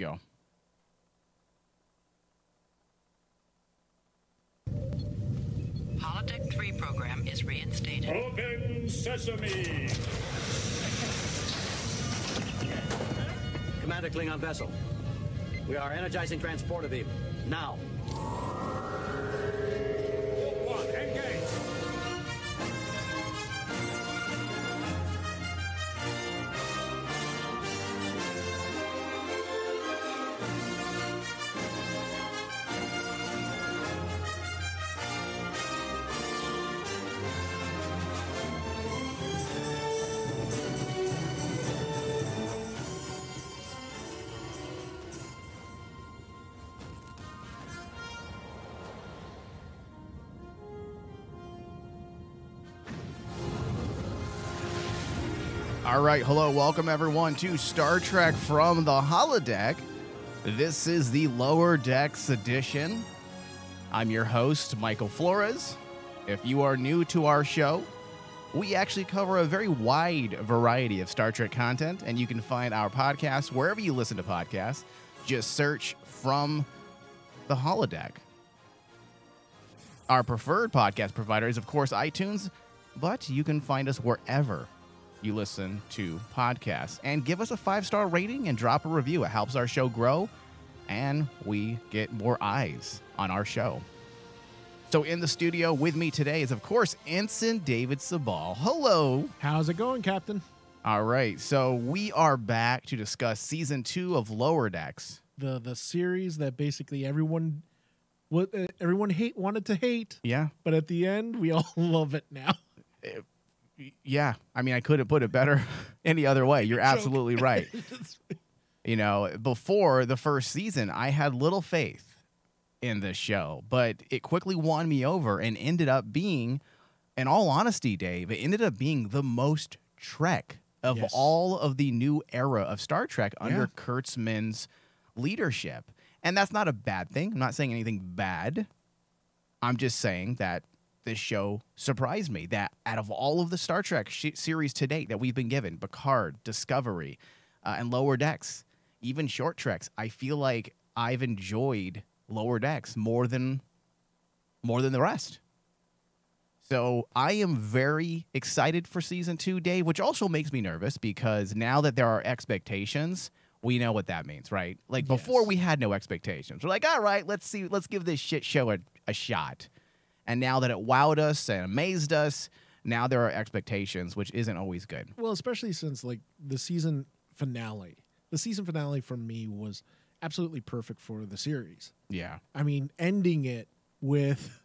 go. Holodeck 3 program is reinstated. Open sesame! Commander Klingon vessel. We are energizing transporter beam. Now. One, engage! All right, hello, welcome everyone to Star Trek from the Holodeck. This is the Lower Decks edition. I'm your host, Michael Flores. If you are new to our show, we actually cover a very wide variety of Star Trek content, and you can find our podcast wherever you listen to podcasts. Just search From the Holodeck. Our preferred podcast provider is, of course, iTunes, but you can find us wherever you listen to podcasts. And give us a 5-star rating and drop a review. It helps our show grow, and we get more eyes on our show. So in the studio with me today is, of course, Ensign David Sabal. Hello. How's it going, Captain? All right, so we are back to discuss Season 2 of Lower Decks. The series that basically everyone wanted to hate. Yeah. But at the end, we all love it now. Yeah, I mean, I couldn't put it better any other way. You're absolutely right. You know, before the first season, I had little faith in this show, but it quickly won me over and ended up being, in all honesty, Dave, it ended up being the most Trek of all of the new era of Star Trek under Kurtzman's leadership. And that's not a bad thing. I'm not saying anything bad. I'm just saying that this show surprised me, that out of all of the Star Trek series to date that we've been given, Picard, Discovery, and Lower Decks, even short treks, I feel like I've enjoyed Lower Decks more than the rest. So I am very excited for Season 2, Dave, which also makes me nervous because now that there are expectations, we know what that means, right? Like before we had no expectations. We're like, all right, let's give this shit show a shot. And now that it wowed us and amazed us, now there are expectations, which isn't always good. Well, especially since like the season finale. The season finale for me was absolutely perfect for the series. Yeah. I mean, ending it with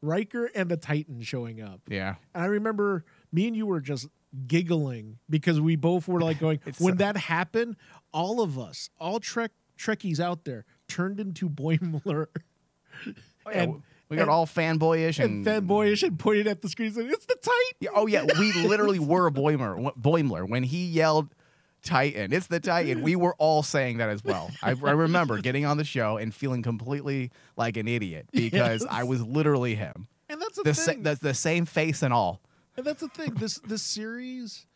Riker and the Titan showing up. Yeah. And I remember me and you were just giggling because we both were like going, when that happened, all of us, all Trekkies out there turned into Boimler. Oh, yeah. We got all fanboyish and pointed at the screen saying, it's the Titan. Yeah, oh, yeah. We literally were Boimler. When he yelled Titan, it's the Titan. We were all saying that as well. I remember getting on the show and feeling completely like an idiot because I was literally him. And that's the thing. That's the same face and all. And that's the thing. This series,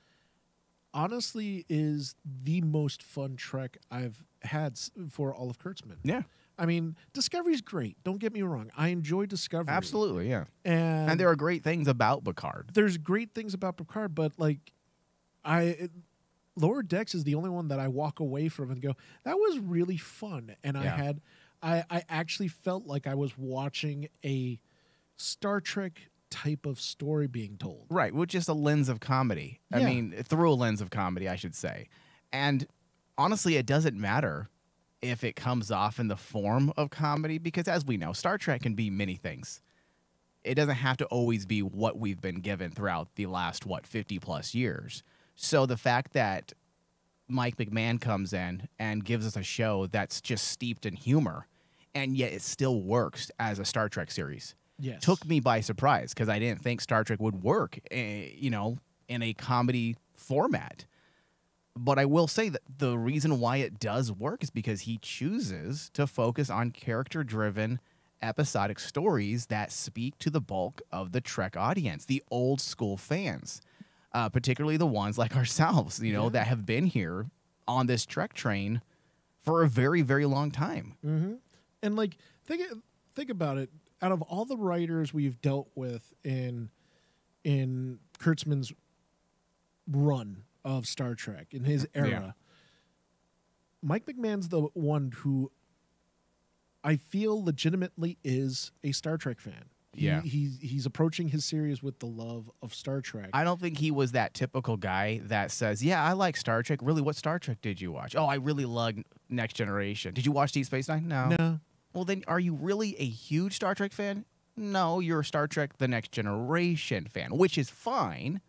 honestly, is the most fun Trek I've had for all of Kurtzman. Yeah. I mean, Discovery's great. Don't get me wrong. I enjoy Discovery. Absolutely, yeah. And there are great things about Picard. There's great things about Picard, but like, Lower Decks is the only one that I walk away from and go, that was really fun. And I actually felt like I was watching a Star Trek type of story being told. Right, with just a lens of comedy. I mean, through a lens of comedy, I should say. And honestly, it doesn't matter if it comes off in the form of comedy, because as we know, Star Trek can be many things. It doesn't have to always be what we've been given throughout the last, 50-plus years. So the fact that Mike McMahan comes in and gives us a show that's just steeped in humor, and yet it still works as a Star Trek series, took me by surprise, because I didn't think Star Trek would work, in a comedy format. But I will say that the reason why it does work is because he chooses to focus on character-driven episodic stories that speak to the bulk of the Trek audience, the old school fans, particularly the ones like ourselves, that have been here on this Trek train for a very, very long time. Mm-hmm. And like think about it. Out of all the writers we've dealt with in Kurtzman's run of Star Trek in his era, Mike McMahon's the one who I feel legitimately is a Star Trek fan. He's approaching his series with the love of Star Trek. I don't think he was that typical guy that says, yeah, I like Star Trek. Really, what Star Trek did you watch? Oh, I really love Next Generation. Did you watch Deep Space Nine? No. Well, then are you really a huge Star Trek fan? No, you're a Star Trek The Next Generation fan, which is fine.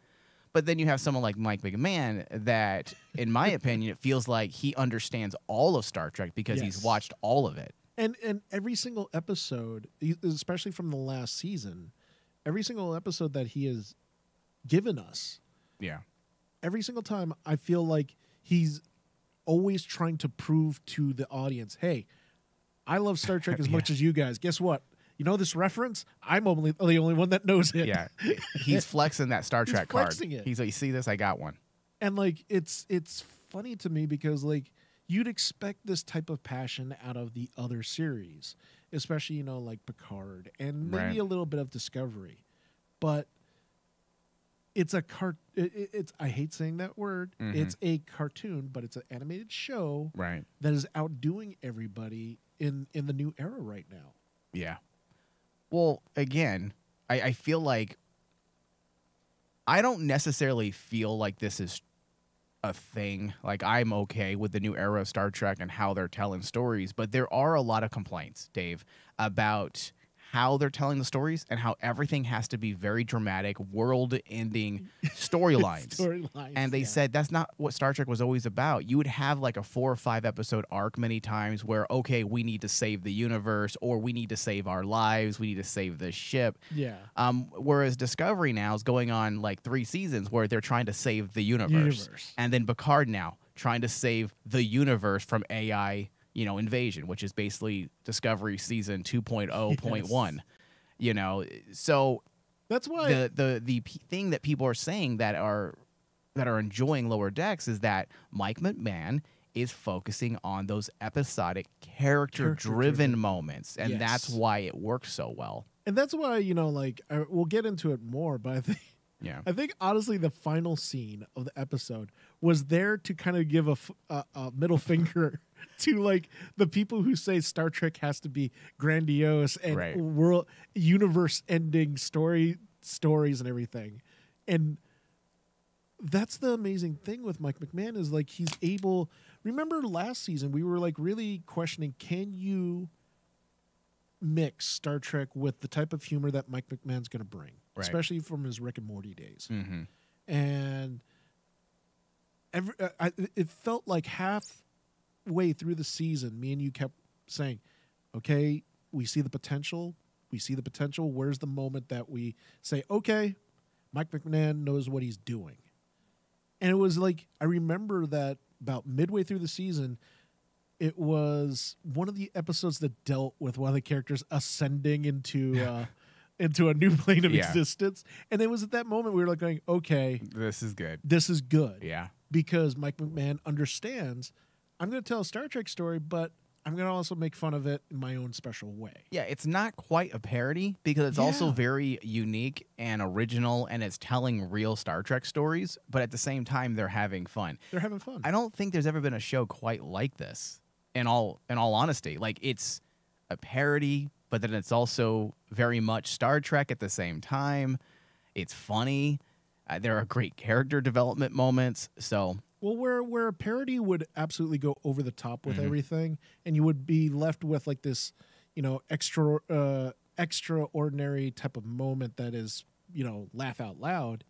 But then you have someone like Mike McMahan that, in my opinion, it feels like he understands all of Star Trek because he's watched all of it. And every single episode, especially from the last season, every single episode that he has given us, every single time I feel like he's always trying to prove to the audience, hey, I love Star Trek as much as you guys. Guess what? You know this reference? I'm only the only one that knows it. Yeah, he's flexing that Star Trek card. It. He's like, you see this? I got one. And like, it's funny to me because like you'd expect this type of passion out of the other series, especially like Picard and maybe a little bit of Discovery, but it's a It's I hate saying that word. Mm-hmm. It's a cartoon, but it's an animated show that is outdoing everybody in the new era right now. Yeah. Well, again, I feel like I don't necessarily feel like this is a thing. Like, I'm okay with the new era of Star Trek and how they're telling stories, but there are a lot of complaints, Dave, about how they're telling the stories and how everything has to be very dramatic, world-ending storylines. And they said that's not what Star Trek was always about. You would have like a 4 or 5 episode arc many times where, okay, we need to save the universe, or we need to save our lives, we need to save this ship. Yeah. Whereas Discovery now is going on like 3 seasons where they're trying to save the universe. And then Picard now trying to save the universe from AI invasion, which is basically Discovery season 2.0.1. So that's why the thing that people are saying that are enjoying Lower Decks is that Mike McMahan is focusing on those episodic character-driven moments, and that's why it works so well. And that's why we'll get into it more, but I think honestly the final scene of the episode was there to kind of give a middle finger to like the people who say Star Trek has to be grandiose and world universe ending stories and everything. And that's the amazing thing with Mike McMahan is like he's able. Remember last season we were like really questioning, can you mix Star Trek with the type of humor that Mike McMahon's going to bring, especially from his Rick and Morty days. Mm-hmm. And it felt like halfway through the season, me and you kept saying, okay, we see the potential. We see the potential. Where's the moment that we say, okay, Mike McMahan knows what he's doing? And it was like, I remember that about midway through the season, it was one of the episodes that dealt with one of the characters ascending into a new plane of existence. And it was at that moment we were like going, okay, this is good. This is good. Yeah. Because Mike McMahan understands, I'm going to tell a Star Trek story, but I'm going to also make fun of it in my own special way. Yeah, it's not quite a parody because it's also very unique and original, and it's telling real Star Trek stories, but at the same time, they're having fun. They're having fun. I don't think there's ever been a show quite like this, in all honesty. Like, it's a parody, but then it's also very much Star Trek at the same time. It's funny. There are great character development moments, so... Well, where a parody would absolutely go over the top with everything, and you would be left with like this, extraordinary type of moment that is, laugh out loud.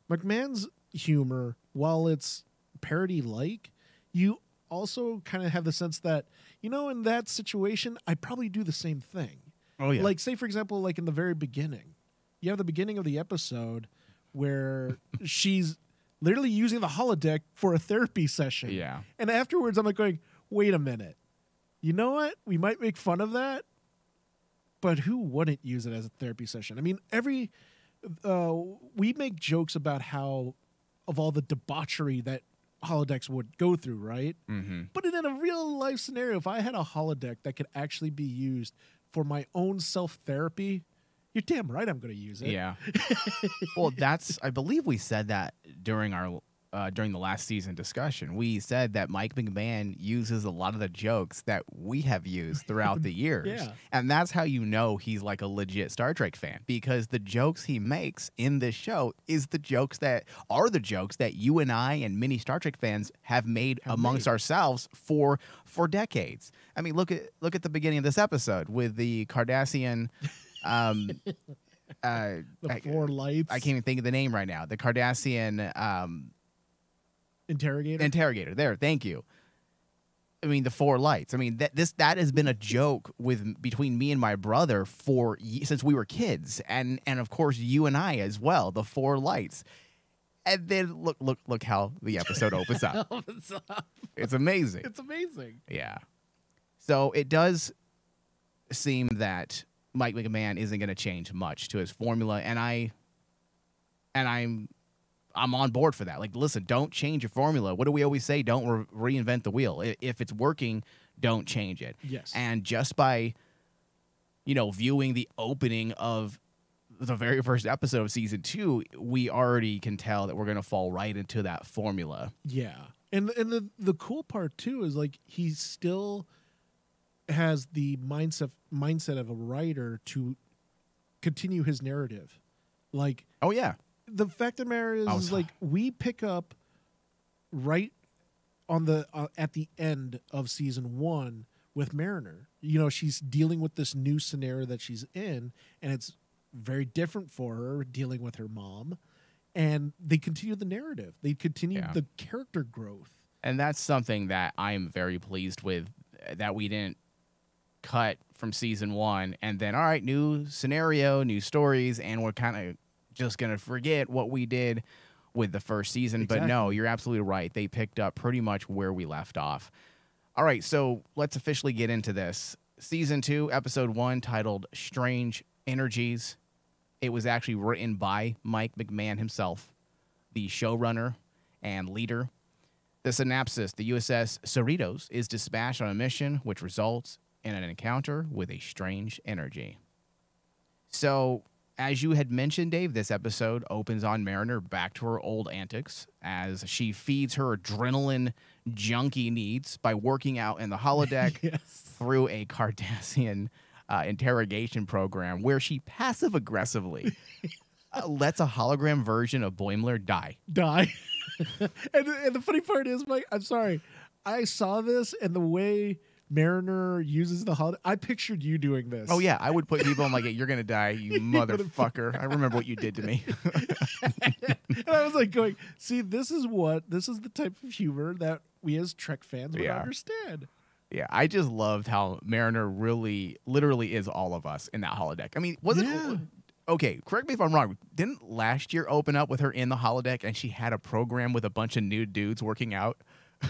McMahon's humor, while it's parody-like, you also kind of have the sense that, in that situation, I'd probably do the same thing. Oh, yeah. Like, say, for example, like in the very beginning, you have the beginning of the episode where she's literally using the holodeck for a therapy session. Yeah. And afterwards, I'm like going, wait a minute. You know what? We might make fun of that, but who wouldn't use it as a therapy session? I mean, we make jokes about how, of all the debauchery that holodecks would go through, right? Mm-hmm. But in a real life scenario, if I had a holodeck that could actually be used for my own self therapy, you're damn right I'm going to use it. Yeah. Well, I believe we said that during our during the last season discussion. We said that Mike McMahan uses a lot of the jokes that we have used throughout the years. Yeah. And that's how you know he's like a legit Star Trek fan, because the jokes he makes in this show is the jokes that you and I and many Star Trek fans have made amongst ourselves for decades. I mean, look at the beginning of this episode with the Cardassian The four lights. I can't even think of the name right now. The Cardassian Interrogator. There, thank you. I mean, the four lights. I mean, that has been a joke between me and my brother since we were kids, and of course you and I as well. The four lights, and then look how the episode opens up. It's amazing. It's amazing. Yeah. So it does seem that Mike McMahan isn't going to change much to his formula, and I'm on board for that. Like, listen, don't change your formula. What do we always say? Don't reinvent the wheel. If it's working, don't change it. Yes. And just by, viewing the opening of the very first episode of season 2, we already can tell that we're going to fall right into that formula. Yeah. And the cool part too is like he still has the mindset of a writer to continue his narrative. Like, oh yeah. The fact of the matter is like we pick up right on the at the end of season 1 with Mariner. She's dealing with this new scenario that she's in, and it's very different for her dealing with her mom. And they continue the narrative. They continue the character growth. And that's something that I'm very pleased with, that we didn't cut from season 1 and then, all right, new scenario, new stories, and we're kind of just going to forget what we did with the first season. Exactly. But no, you're absolutely right. They picked up pretty much where we left off. All right, so let's officially get into this. Season 2, episode 1, titled Strange Energies. It was actually written by Mike McMahan himself, the showrunner and leader. The synopsis: the USS Cerritos is dispatched on a mission which results in an encounter with a strange energy. So, as you had mentioned, Dave, this episode opens on Mariner back to her old antics as she feeds her adrenaline junkie needs by working out in the holodeck through a Cardassian interrogation program where she passive-aggressively lets a hologram version of Boimler die. And the funny part is, Mike, I'm sorry, I saw this, and the way Mariner uses the holodeck, I pictured you doing this. Oh, yeah. I would put people, I'm like, you're going to die, you motherfucker. I remember what you did to me. And I was like going, see, this is the type of humor that we as Trek fans would understand. Yeah, I just loved how Mariner literally is all of us in that holodeck. I mean, okay, correct me if I'm wrong. Didn't last year open up with her in the holodeck and she had a program with a bunch of nude dudes working out?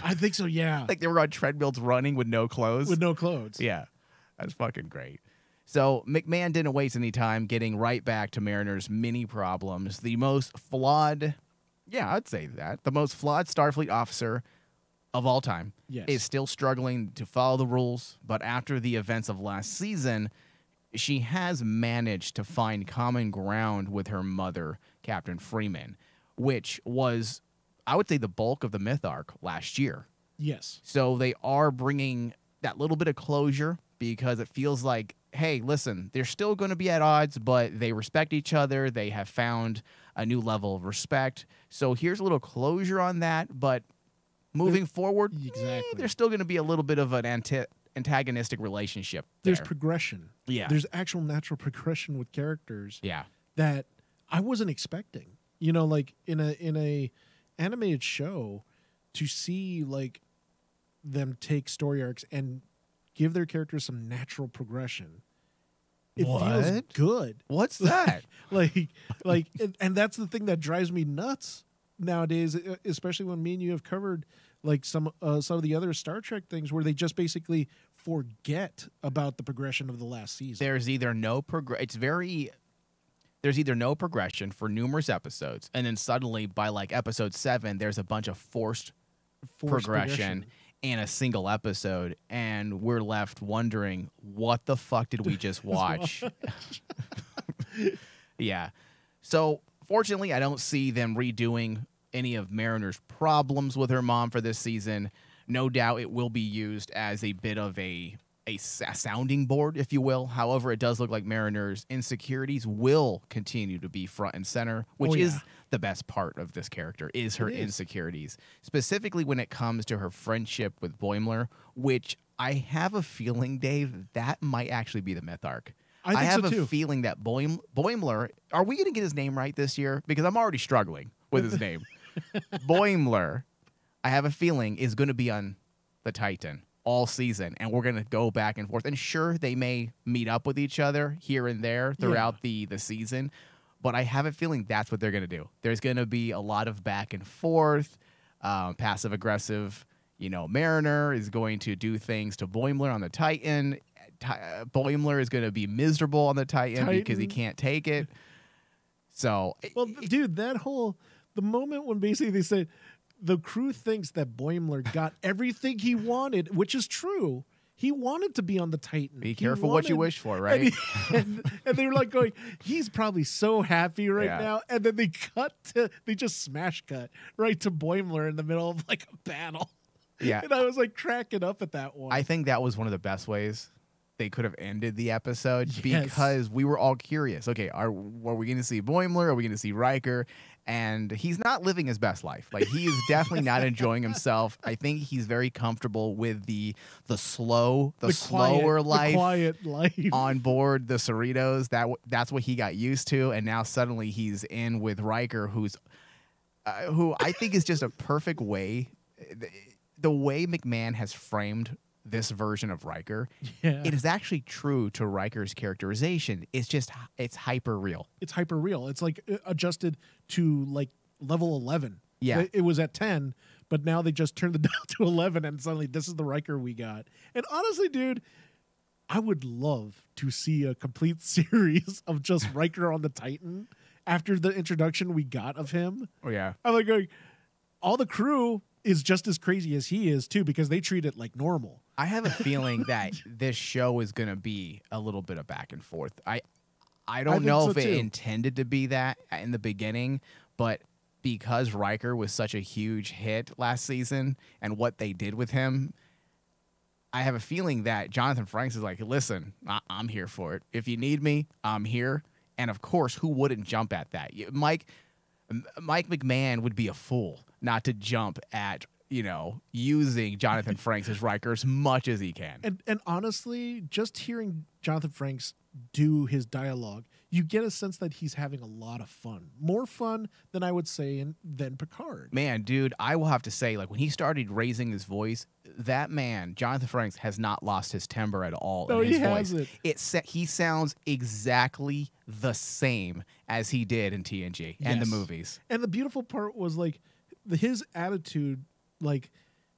I think so, yeah. Like they were on treadmills running with no clothes. Yeah, that's fucking great. So McMahon didn't waste any time getting right back to Mariner's many problems. The most flawed, I'd say that, the most flawed Starfleet officer of all time is still struggling to follow the rules, but after the events of last season, she has managed to find common ground with her mother, Captain Freeman, which was, I would say, the bulk of the myth arc last year. Yes. So they are bringing that little bit of closure because it feels like, hey, listen, they're still going to be at odds, but they respect each other. They have found a new level of respect. So here's a little closure on that, but moving forward, there's still going to be a little bit of an antagonistic relationship there. There's progression. Yeah. There's actual natural progression with characters. Yeah. That I wasn't expecting. Like in a animated show, to see like them take story arcs and give their characters some natural progression. It feels good. What's that? and that's the thing that drives me nuts nowadays, especially when me and you have covered like some of the other Star Trek things where they just basically forget about the progression of the last season. There's either no progression for numerous episodes, and then suddenly by like episode 7, there's a bunch of forced progression in a single episode, and we're left wondering, what the fuck did we just watch? Yeah. So fortunately, I don't see them redoing any of Mariner's problems with her mom for this season. No doubt it will be used as a bit of a sounding board, if you will. However, it does look like Mariner's insecurities will continue to be front and center, which is the best part of this character, is her insecurities, specifically when it comes to her friendship with Boimler, which I have a feeling, Dave, that might actually be the myth arc. I have a feeling that Boimler, are we going to get his name right this year? Because I'm already struggling with his name. Boimler, I have a feeling, is going to be on the Titan all season, and we're going to go back and forth. And sure, they may meet up with each other here and there throughout the season, but I have a feeling that's what they're going to do. There's going to be a lot of back and forth, passive-aggressive. Mariner is going to do things to Boimler on the Titan. Boimler is going to be miserable on the Titan because he can't take it. So, well, dude, the moment when basically they said, the crew thinks that Boimler got everything he wanted, which is true. He wanted to be on the Titan. Be careful what you wish for, right? And they were like going, he's probably so happy right now. And then they just smash cut right to Boimler in the middle of like a battle. Yeah. And I was like cracking up at that one. I think that was one of the best ways they could have ended the episode because we were all curious. Okay, are we going to see Boimler? Are we going to see Riker? And he's not living his best life. Like, he is definitely not enjoying himself. I think he's very comfortable with the slower life, the quiet life on board the Cerritos. That's what he got used to, and now suddenly he's in with Riker, who I think is just a perfect way. The way McMahan has framed this version of Riker, it is actually true to Riker's characterization. It's hyper real. It's hyper real. It's like adjusted to like level 11. Yeah. It was at 10, but now they just turned it down to 11, and suddenly this is the Riker we got. And honestly, dude, I would love to see a complete series of just Riker on the Titan after the introduction we got of him. Oh, yeah. I'm like going, all the crew is just as crazy as he is, too, because they treat it like normal. I have a feeling that this show is going to be a little bit of back and forth. I don't know if it intended to be that in the beginning, but because Riker was such a huge hit last season and what they did with him, I have a feeling that Jonathan Frakes is like, listen, I'm here for it. If you need me, I'm here. And, of course, who wouldn't jump at that? Mike McMahan would be a fool not to jump at using Jonathan Frakes as Riker as much as he can. And honestly, just hearing Jonathan Frakes do his dialogue, you get a sense that he's having a lot of fun. More fun than I would say than Picard. Man, dude, I will have to say, like, when he started raising his voice, that man, Jonathan Frakes, has not lost his timbre at all in his voice. Hasn't. He sounds exactly the same as he did in TNG and the movies. And the beautiful part was, like, his attitude, like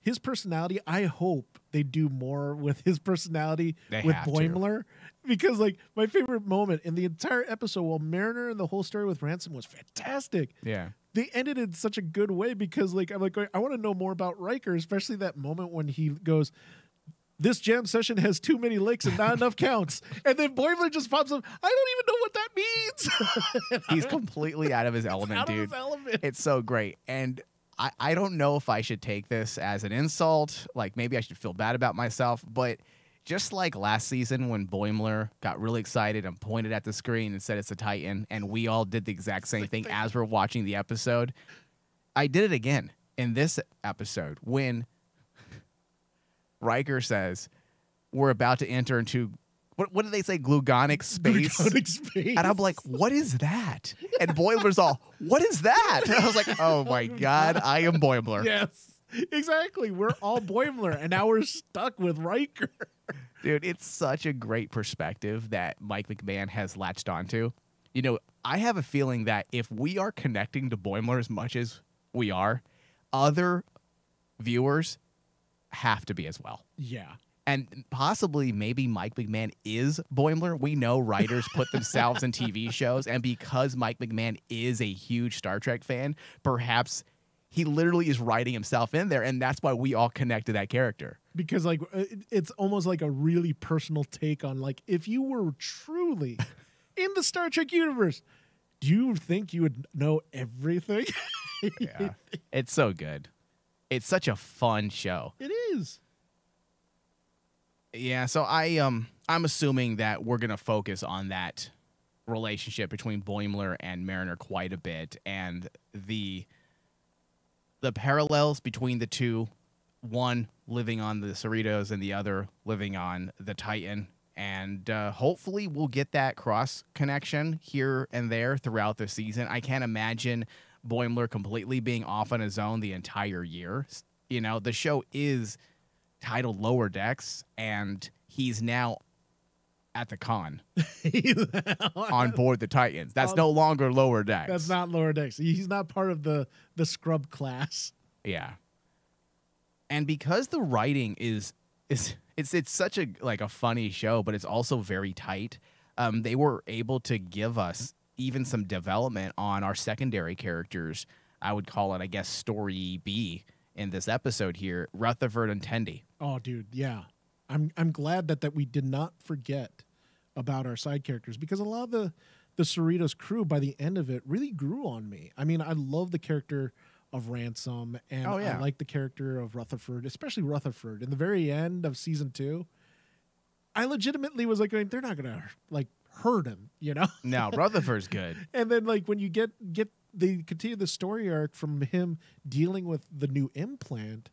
his personality. I hope they do more with his personality with Boimler, because like my favorite moment in the entire episode, while Mariner and the whole story with Ransom was fantastic. Yeah, they ended in such a good way because like I'm like I want to know more about Riker, especially that moment when he goes, "This jam session has too many licks and not enough counts," and then Boimler just pops up. I don't even know what that means. He's completely out of his element, dude. It's so great. And I don't know if I should take this as an insult. Like, maybe I should feel bad about myself. But just like last season when Boimler got really excited and pointed at the screen and said it's a Titan, and we all did the exact same thing as we're watching the episode, I did it again in this episode when Riker says, we're about to enter into... What did they say? Glugonic space? Glugonic space. And I'm like, what is that? And Boimler's all, what is that? And I was like, oh my God, I am Boimler. Yes, exactly. We're all Boimler, and now we're stuck with Riker. Dude, it's such a great perspective that Mike McMahan has latched onto. I have a feeling that if we are connecting to Boimler as much as we are, other viewers have to be as well. Yeah. And possibly maybe Mike McMahan is Boimler. We know writers put themselves in TV shows, and because Mike McMahan is a huge Star Trek fan, perhaps he literally is writing himself in there, and that's why we all connect to that character. Because like it's almost like a really personal take on like if you were truly in the Star Trek universe, do you think you would know everything? Yeah. It's so good. It's such a fun show. It is. Yeah, so I'm assuming that we're gonna focus on that relationship between Boimler and Mariner quite a bit, and the parallels between the two, one living on the Cerritos and the other living on the Titan, and hopefully we'll get that cross connection here and there throughout the season. I can't imagine Boimler completely being off on his own the entire year. You know, the show is titled Lower Decks, and he's now at the con on board the Titans. That's no longer Lower Decks. That's not Lower Decks. He's not part of the scrub class. Yeah. And because the writing is it's such a funny show, but it's also very tight. They were able to give us even some development on our secondary characters. I would call it, I guess, story B in this episode here, Rutherford and Tendi. Oh, dude, yeah. I'm glad that we did not forget about our side characters, because a lot of the Cerritos crew by the end of it really grew on me. I mean, I love the character of Ransom, and I like the character of Rutherford, especially Rutherford. In the very end of season 2, I legitimately was like, they're not gonna like hurt him, you know? No, Rutherford's good. And then like when you get they continue the story arc from him dealing with the new implant.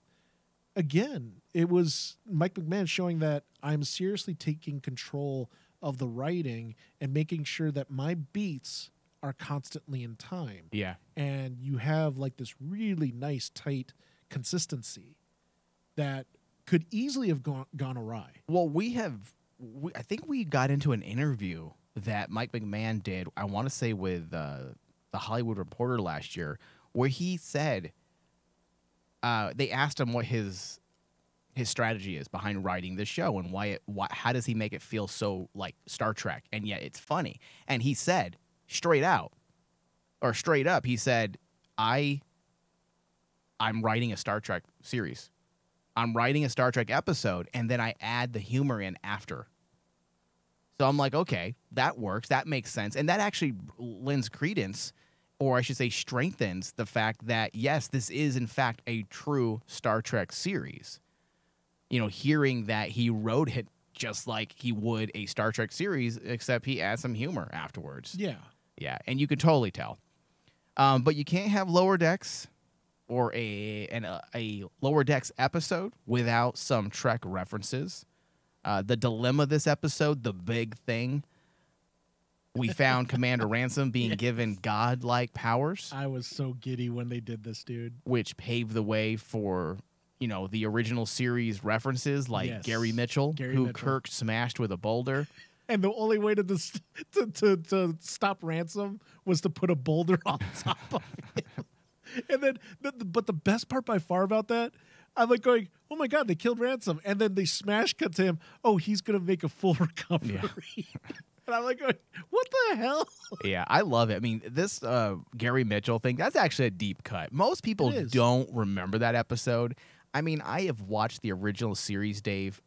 Again, it was Mike McMahan showing that I'm seriously taking control of the writing and making sure that my beats are constantly in time. Yeah. And you have like this really nice, tight consistency that could easily have gone awry. Well, I think we got into an interview that Mike McMahan did, I want to say with the Hollywood Reporter last year, where he said, they asked him what his strategy is behind writing this show and how does he make it feel so like Star Trek and yet it's funny. And he said straight up, he said, I'm writing a Star Trek series. I'm writing a Star Trek episode, and then I add the humor in after. So I'm like, okay, that works. That makes sense. And that actually lends credence, or I should say strengthens the fact that, yes, this is in fact a true Star Trek series. You know, hearing that he wrote it just like he would a Star Trek series, except he adds some humor afterwards. Yeah. Yeah, and you can totally tell. But you can't have Lower Decks or a Lower Decks episode without some Trek references. The dilemma this episode, the big thing, we found Commander Ransom being given godlike powers. I was so giddy when they did this, dude. Which paved the way for, the original series references like Gary Mitchell, who Kirk smashed with a boulder. And the only way to stop Ransom was to put a boulder on top of him. And then, but the best part by far about that, I'm like going, oh my God, they killed Ransom. And then they smash cut to him. Oh, he's going to make a full recovery. Yeah. And I'm like, going, what the hell? Yeah, I love it. I mean, this Gary Mitchell thing, that's actually a deep cut. Most people don't remember that episode. I mean, I have watched the original series, Dave,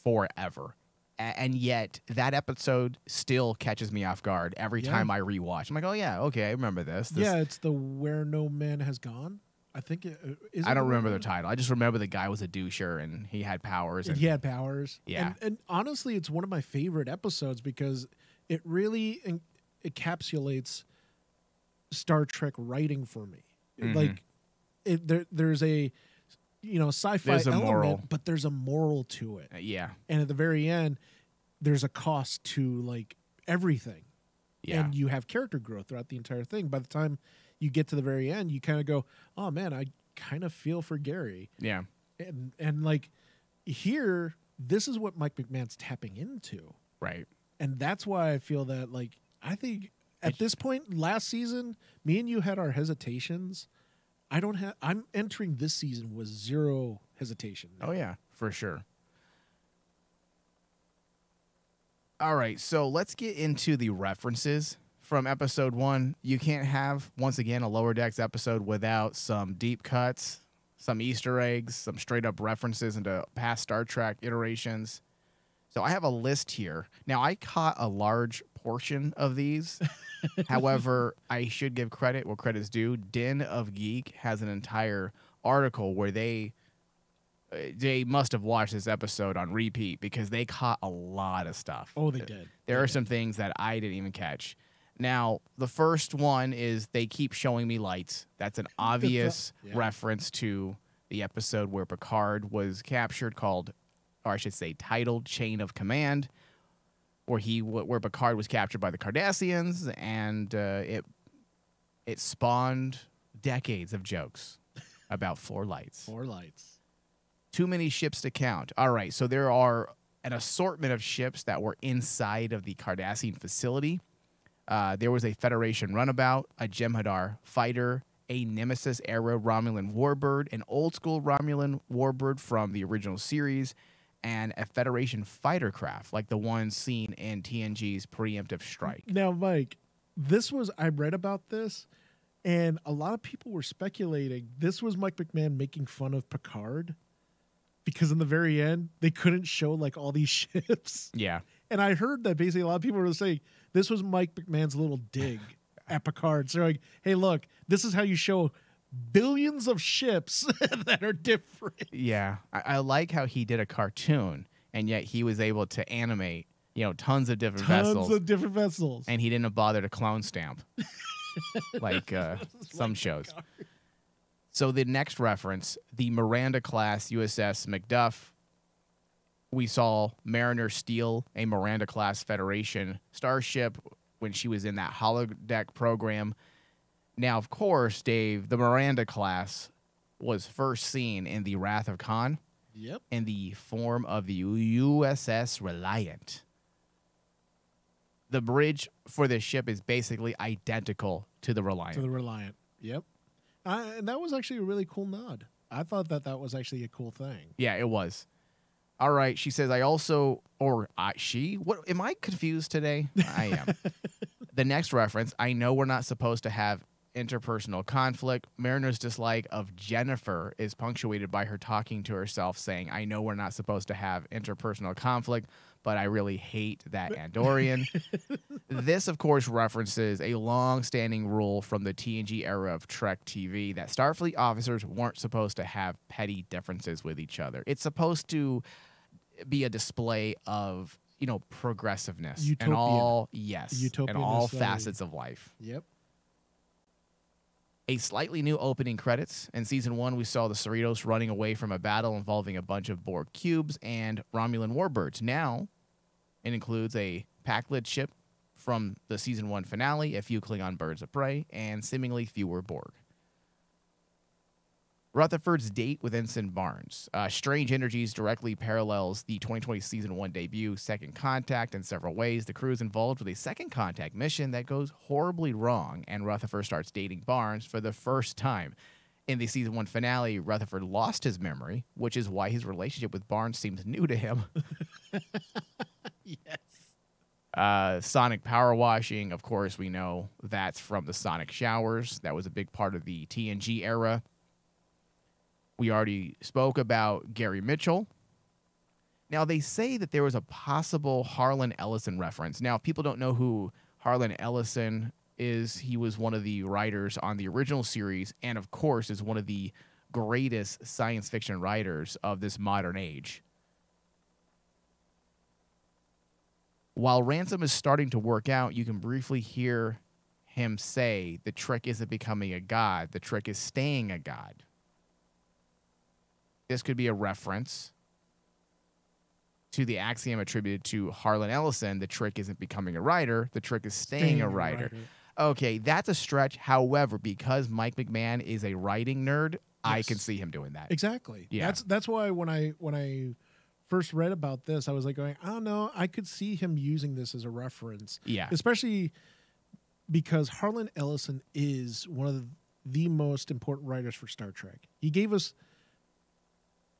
forever. And yet that episode still catches me off guard every time I rewatch. I'm like, oh, yeah, okay, I remember this. Yeah, it's the Where No Man Has Gone. I think I don't remember the title. I just remember the guy was a doucher and he had powers. He had powers. Yeah. And honestly, it's one of my favorite episodes because it really encapsulates Star Trek writing for me. Mm-hmm. Like, there's a sci-fi element, moral. but there's a moral to it. Yeah. And at the very end, there's a cost to like everything. Yeah. And you have character growth throughout the entire thing. By the time you get to the very end, you kind of go, oh man, I kind of feel for Gary. Yeah. And like here, this is what Mike McMahon's tapping into. Right. And that's why I feel that like, I think at this point last season, me and you had our hesitations. I'm entering this season with zero hesitation. Oh yeah, for sure. All right, so let's get into the references from episode 1. You can't have, once again, a Lower Decks episode without some deep cuts, some Easter eggs, some straight up references into past Star Trek iterations. So I have a list here. Now, I caught a large portion of these. However, I should give credit where credit's due. Den of Geek has an entire article where they must have watched this episode on repeat because they caught a lot of stuff. Oh, they did. There are some things that I didn't even catch. Now, the first one is they keep showing me lights. That's an obvious reference to the episode where Picard was captured called, or I should say titled, Chain of Command, where Picard was captured by the Cardassians, and it spawned decades of jokes about 4 lights. 4 lights. Too many ships to count. All right, so there are an assortment of ships that were inside of the Cardassian facility. There was a Federation runabout, a Jem'Hadar fighter, a Nemesis-era Romulan warbird, an old-school Romulan warbird from the original series, and a Federation fighter craft, like the one seen in TNG's preemptive strike. Now, Mike, I read about this, and a lot of people were speculating this was Mike McMahan making fun of Picard, because in the very end, they couldn't show like all these ships. Yeah. And I heard that basically a lot of people were saying this was Mike McMahon's little dig at Picard. So they're like, hey, look, this is how you show billions of ships that are different. Yeah. I like how he did a cartoon, and yet he was able to animate, tons of different vessels. Tons of different vessels. And he didn't bother to clone stamp like some shows. Picard. So the next reference, the Miranda class USS Mcduff. We saw Mariner steal a Miranda class Federation starship when she was in that holodeck program. Now, of course, Dave, the Miranda class was first seen in the Wrath of Khan. Yep. In the form of the USS Reliant. The bridge for this ship is basically identical to the Reliant. To the Reliant. Yep. And that was actually a really cool nod. I thought that was actually a cool thing. Yeah, it was. All right, she says, what, am I confused today? I am. The next reference, I know we're not supposed to have interpersonal conflict. Mariner's dislike of Jennifer is punctuated by her talking to herself, saying, I know we're not supposed to have interpersonal conflict, but I really hate that Andorian. This, of course, references a long-standing rule from the TNG era of Trek TV that Starfleet officers weren't supposed to have petty differences with each other. It's supposed to be a display of, progressiveness and all, and all facets of life. Yep. A slightly new opening credits. In Season 1, we saw the Cerritos running away from a battle involving a bunch of Borg cubes and Romulan warbirds. Now, it includes a Pakled ship from the Season 1 finale, a few Klingon birds of prey, and seemingly fewer Borg. Rutherford's date with Ensign Barnes. Strange Energies directly parallels the 2020 Season 1 debut, Second Contact, in several ways. The crew is involved with a Second Contact mission that goes horribly wrong, and Rutherford starts dating Barnes for the first time. In the Season 1 finale, Rutherford lost his memory, which is why his relationship with Barnes seems new to him. Yes. Sonic power washing, of course, we know that's from the Sonic showers. That was a big part of the TNG era. We already spoke about Gary Mitchell. Now, they say that there was a possible Harlan Ellison reference. Now, if people don't know who Harlan Ellison is, he was one of the writers on the original series and, of course, is one of the greatest science fiction writers of this modern age. While Ransom is starting to work out, you can briefly hear him say, the trick isn't becoming a god, the trick is staying a god. This could be a reference to the axiom attributed to Harlan Ellison, the trick isn't becoming a writer, the trick is staying a writer. Okay, that's a stretch. However, because Mike McMahan is a writing nerd, yes, I can see him doing that. Exactly. Yeah. That's why when I first read about this, I was like going, I don't know, I could see him using this as a reference. Yeah. Especially because Harlan Ellison is one of the most important writers for Star Trek. He gave us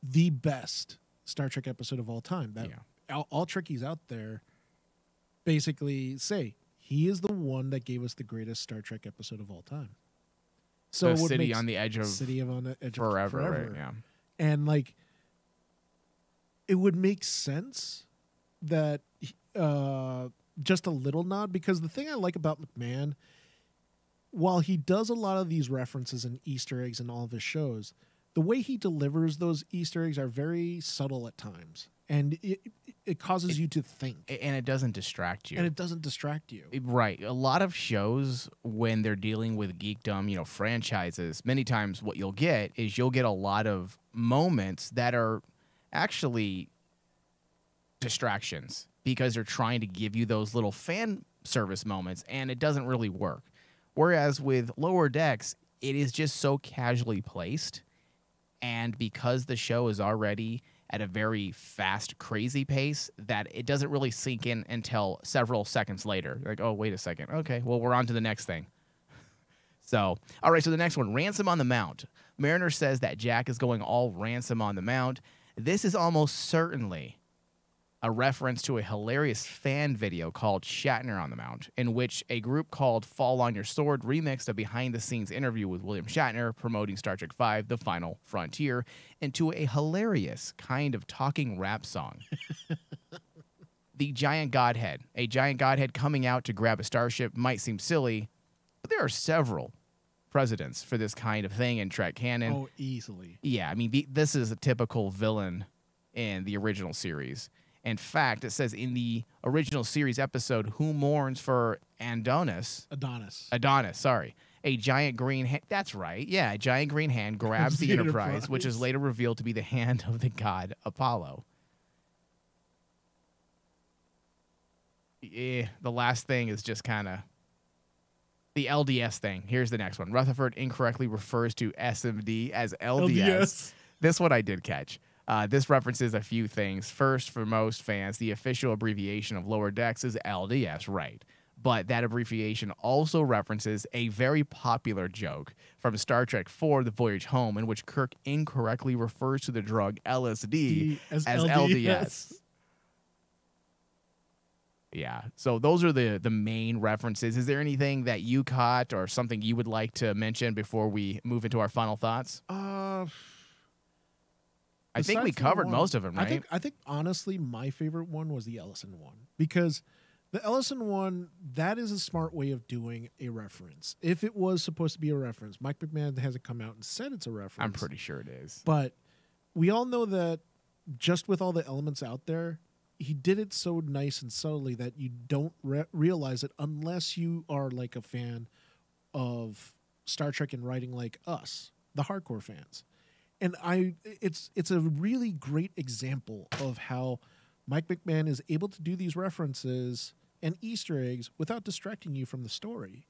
the best Star Trek episode of all time. That all Trekkies out there basically say He is the one that gave us the greatest Star Trek episode of all time. So the it would city make on the edge of City on the Edge forever, of Forever. right? Yeah. And like, it would make sense that just a little nod, because the thing I like about McMahan, while he does a lot of these references and Easter eggs in all of his shows, the way he delivers those Easter eggs are very subtle at times, and it causes you to think, And it doesn't distract you. and it doesn't distract you. Right. A lot of shows, when they're dealing with geekdom, franchises, many times what you'll get is you'll get a lot of moments that are actually distractions because they're trying to give you those little fan service moments, and it doesn't really work. Whereas with Lower Decks, it is just so casually placed, and because the show is already at a very fast, crazy pace, that it doesn't really sink in until several seconds later. Like, oh, wait a second. Okay, well, we're on to the next thing. So, all right, so the next one, Ransom on the Mount. Mariner says that Jack is going all Ransom on the Mount. This is almost certainly a reference to a hilarious fan video called Shatner on the Mount, in which a group called Fall on Your Sword remixed a behind-the-scenes interview with William Shatner promoting Star Trek V, The Final Frontier, into a hilarious kind of talking rap song. The Giant Godhead. A Giant Godhead coming out to grab a starship might seem silly, but there are several precedents for this kind of thing in Trek canon. Oh, easily. Yeah, I mean, this is a typical villain in the original series. In fact, it says in the original series episode, Who Mourns for Adonis, sorry. A giant green hand. That's right. Yeah, a giant green hand grabs the Enterprise, which is later revealed to be the hand of the god Apollo. The last thing is just kind of the LDS thing. Here's the next one. Rutherford incorrectly refers to SMD as LDS. This one I did catch. This references a few things. First, for most fans, the official abbreviation of Lower Decks is LDS, right? But that abbreviation also references a very popular joke from Star Trek IV, The Voyage Home, in which Kirk incorrectly refers to the drug LSD as LDS. Yeah, so those are the main references. Is there anything that you caught or something you would like to mention before we move into our final thoughts? I think we covered most of them, right? I think honestly, my favorite one was the Ellison one, because the Ellison one, that is a smart way of doing a reference. If it was supposed to be a reference, Mike McMahan hasn't come out and said it's a reference. I'm pretty sure it is. But we all know that just with all the elements out there, he did it so nice and subtly that you don't realize it unless you are like a fan of Star Trek and writing like us, the hardcore fans. And it's a really great example of how Mike McMahan is able to do these references and Easter eggs without distracting you from the story.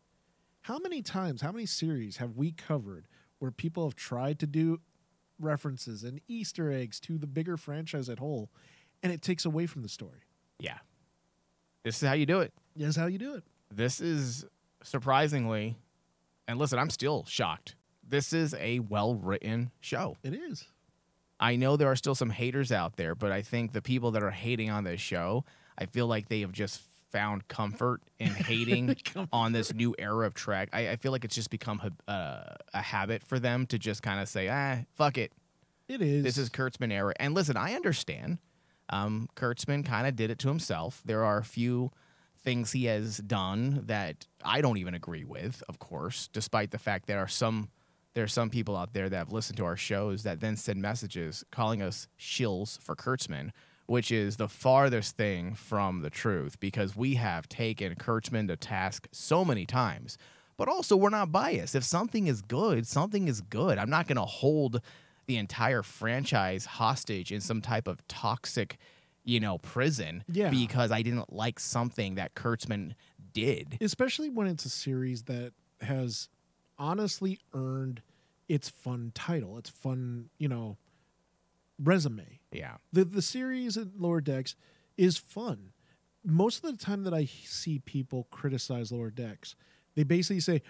How many times, how many series have we covered where people have tried to do references and Easter eggs to the bigger franchise at whole, and it takes away from the story? Yeah. This is how you do it. This is how you do it. This is surprisingly, and listen, I'm still shocked. This is a well-written show. It is. I know there are still some haters out there, but I think the people that are hating on this show, I feel like they have just found comfort in hating on this new era of Trek. I feel like it's just become a habit for them to just kind of say, fuck it. It is. This is Kurtzman era. And listen, I understand. Kurtzman kind of did it to himself. There are a few things he has done that I don't even agree with, of course, despite the fact there are some people out there that have listened to our shows that then send messages calling us shills for Kurtzman, which is the farthest thing from the truth, because we have taken Kurtzman to task so many times. But also, we're not biased. If something is good, something is good. I'm not going to hold the entire franchise hostage in some type of toxic, prison because I didn't like something that Kurtzman did. Especially when it's a series that has honestly earned its fun title, its fun, resume. Yeah. The series at Lower Decks is fun. Most of the time that I see people criticize Lower Decks, they basically say,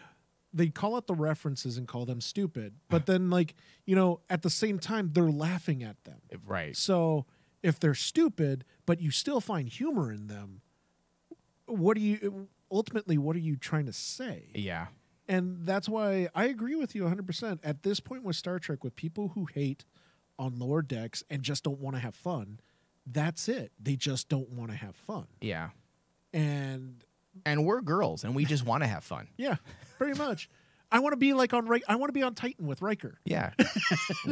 they call out the references and call them stupid. But then, at the same time, they're laughing at them. Right. So if they're stupid, but you still find humor in them, ultimately, what are you trying to say? Yeah. And that's why I agree with you 100%. At this point with Star Trek, with people who hate on lower decks and just don't want to have fun, that's it. They just don't want to have fun. Yeah. And we're girls, and we just want to have fun. Yeah, pretty much. I want to be like I want to be on Titan with Riker. Yeah.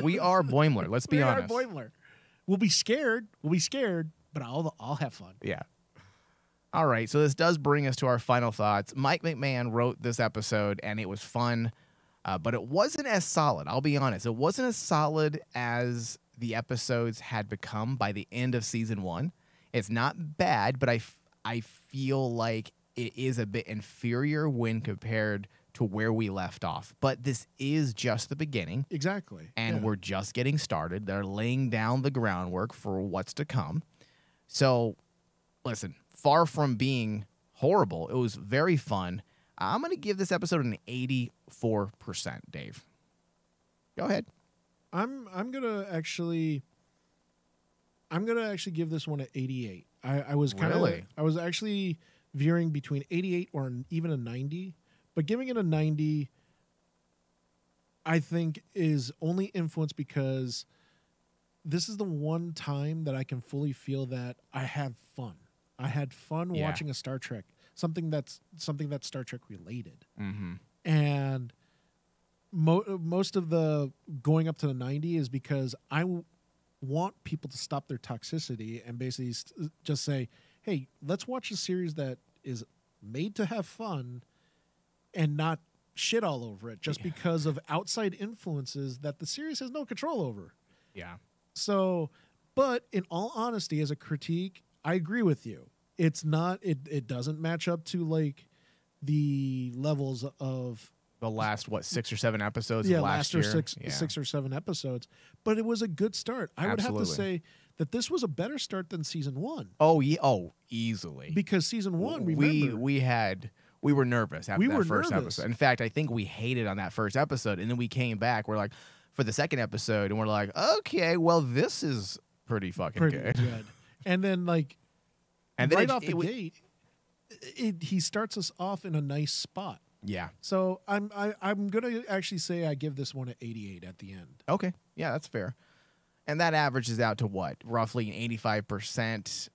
We are Boimler. Let's be honest. We are Boimler. We'll be scared, but I'll have fun. Yeah. All right, so this does bring us to our final thoughts. Mike McMahan wrote this episode, and it was fun, but it wasn't as solid. I'll be honest. It wasn't as solid as the episodes had become by the end of season 1. It's not bad, but I feel like it is a bit inferior when compared to where we left off. But this is just the beginning. Exactly. And we're just getting started. They're laying down the groundwork for what's to come. So, listen, far from being horrible, it was very fun. I'm going to give this episode an 84%, Dave. Go ahead. I'm gonna actually give this one an 88. I was actually veering between 88 or even a 90, but giving it a 90, I think, is only influenced because this is the one time that I can fully feel that I have fun. I had fun watching a Star Trek, something that's Star Trek related, and most of the going up to the 90 is because I want people to stop their toxicity and basically just say, hey, let's watch a series that is made to have fun and not shit all over it just because of outside influences that the series has no control over. Yeah. So, but in all honesty, as a critique, I agree with you. It's not, it doesn't match up to like the levels of the last, 6 or 7 episodes of last year? Six or 7 episodes. But it was a good start. I would have to say that this was a better start than season 1. Oh, yeah. Oh, easily. Because season 1, remember, we were nervous after that first nervous. episode. In fact, I think we hated on that first episode, and then we came back. We're like, for the second episode, and we're like, okay, well, this is pretty fucking good. And then, like, and then right off the gate, he starts us off in a nice spot. Yeah. So I'm gonna actually say I give this one an 88 at the end. Okay. Yeah, that's fair. And that averages out to what? Roughly an 85%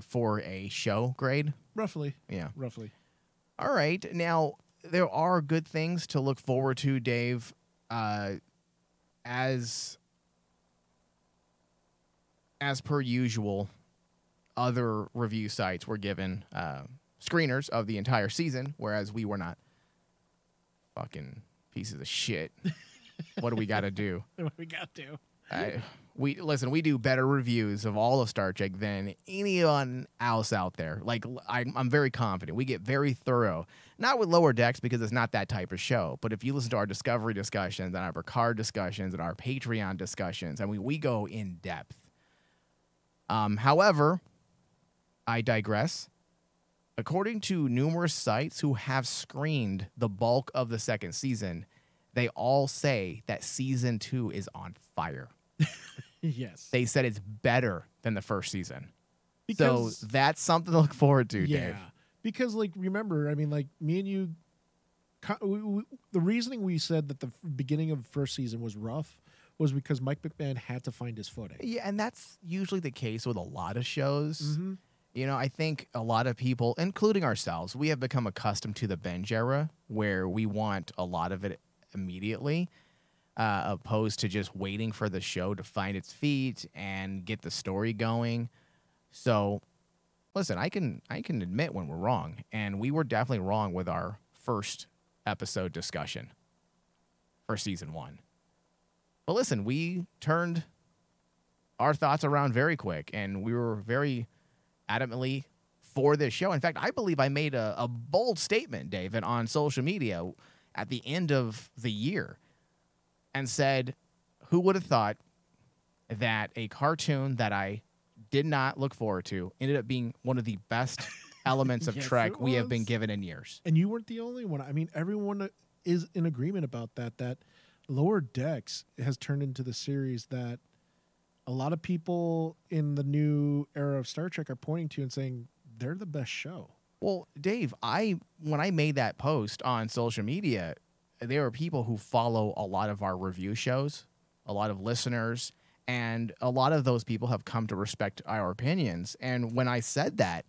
for a show grade? Roughly. Yeah. Roughly. All right. Now, there are good things to look forward to, Dave. As per usual, other review sites were given screeners of the entire season, whereas we were not. Fucking pieces of shit. What do we got to do? What we got to? We do better reviews of all of Star Trek than anyone else out there. Like, I'm very confident. We get very thorough. Not with Lower Decks because it's not that type of show, but if you listen to our Discovery discussions and our Picard discussions and our Patreon discussions, I mean, we go in depth. However, I digress. According to numerous sites who have screened the bulk of the second season, they all say that season 2 is on fire. Yes. They said it's better than the first season. So that's something to look forward to, Dave. Because, like, remember, I mean, like, me and you, the reasoning we said that the beginning of the first season was rough was because Mike McMahan had to find his footing. Yeah, and that's usually the case with a lot of shows. Mm-hmm. You know, I think a lot of people, including ourselves, we have become accustomed to the binge era where we want a lot of it immediately, opposed to just waiting for the show to find its feet and get the story going. So, listen, I can admit when we're wrong, and we were definitely wrong with our first episode discussion for season 1. But listen, we turned our thoughts around very quick, and we were very adamantly for this show. In fact, I believe I made a bold statement, David, on social media at the end of the year and said, who would have thought that a cartoon that I did not look forward to ended up being one of the best elements of Yes, Trek we have been given in years. And you weren't the only one. I mean, everyone is in agreement about that Lower Decks has turned into the series that a lot of people in the new era of Star Trek are pointing to and saying they're the best show. Well, Dave, when I made that post on social media, there are people who follow a lot of our review shows, a lot of listeners, and a lot of those people have come to respect our opinions. And when I said that,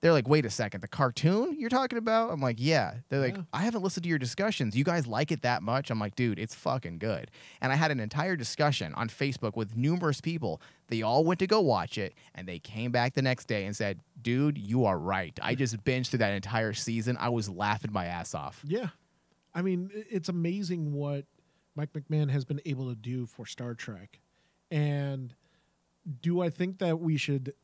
they're like, wait a second, the cartoon you're talking about? I'm like, yeah. They're like, I haven't listened to your discussions. You guys like it that much? I'm like, dude, it's fucking good. And I had an entire discussion on Facebook with numerous people. They all went to go watch it, and they came back the next day and said, dude, you are right. I just binged through that entire season. I was laughing my ass off. Yeah. I mean, it's amazing what Mike McMahan has been able to do for Star Trek. And do I think that we should,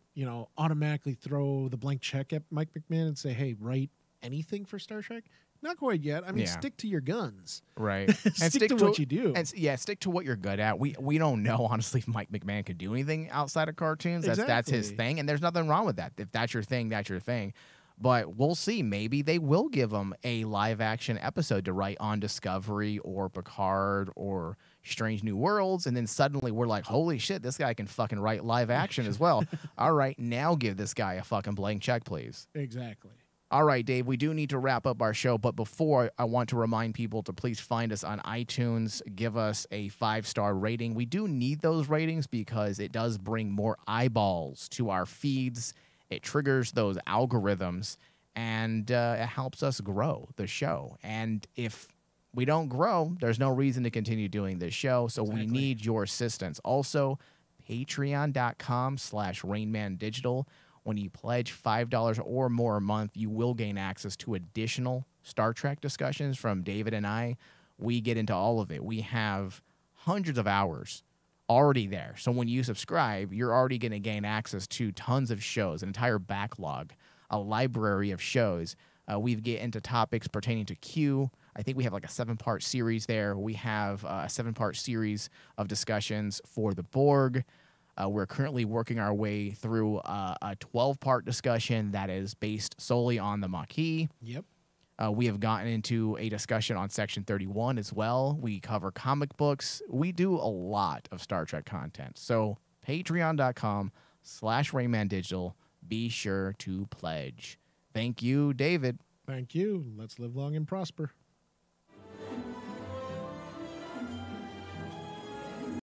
automatically throw the blank check at Mike McMahan and say, hey, write anything for Star Trek? Not quite yet. I mean, stick to your guns. Right. And stick to what you do. And stick to what you're good at. We don't know, honestly, if Mike McMahan could do anything outside of cartoons. That's his thing, and there's nothing wrong with that. If that's your thing, that's your thing. But we'll see. Maybe they will give him a live-action episode to write on Discovery or Picard or Strange New Worlds, and then suddenly we're like, holy shit, this guy can fucking write live action as well. All right, now give this guy a fucking blank check, please. Exactly. All right, Dave, we do need to wrap up our show, but before, I want to remind people to please find us on iTunes, give us a 5-star rating. We do need those ratings because it does bring more eyeballs to our feeds. It triggers those algorithms, and it helps us grow the show. And if we don't grow, there's no reason to continue doing this show, so we need your assistance. Also, patreon.com/RainmanDigital. When you pledge $5 or more a month, you will gain access to additional Star Trek discussions from David and I. We get into all of it. We have hundreds of hours already there. So when you subscribe, you're already going to gain access to tons of shows, an entire backlog, a library of shows. We get into topics pertaining to Q. I think we have like a 7-part series there. We have a 7-part series of discussions for the Borg. We're currently working our way through a 12-part discussion that is based solely on the Maquis. Yep. We have gotten into a discussion on Section 31 as well. We cover comic books. We do a lot of Star Trek content. So patreon.com/RainmanDigital. Be sure to pledge. Thank you, David. Thank you. Let's live long and prosper.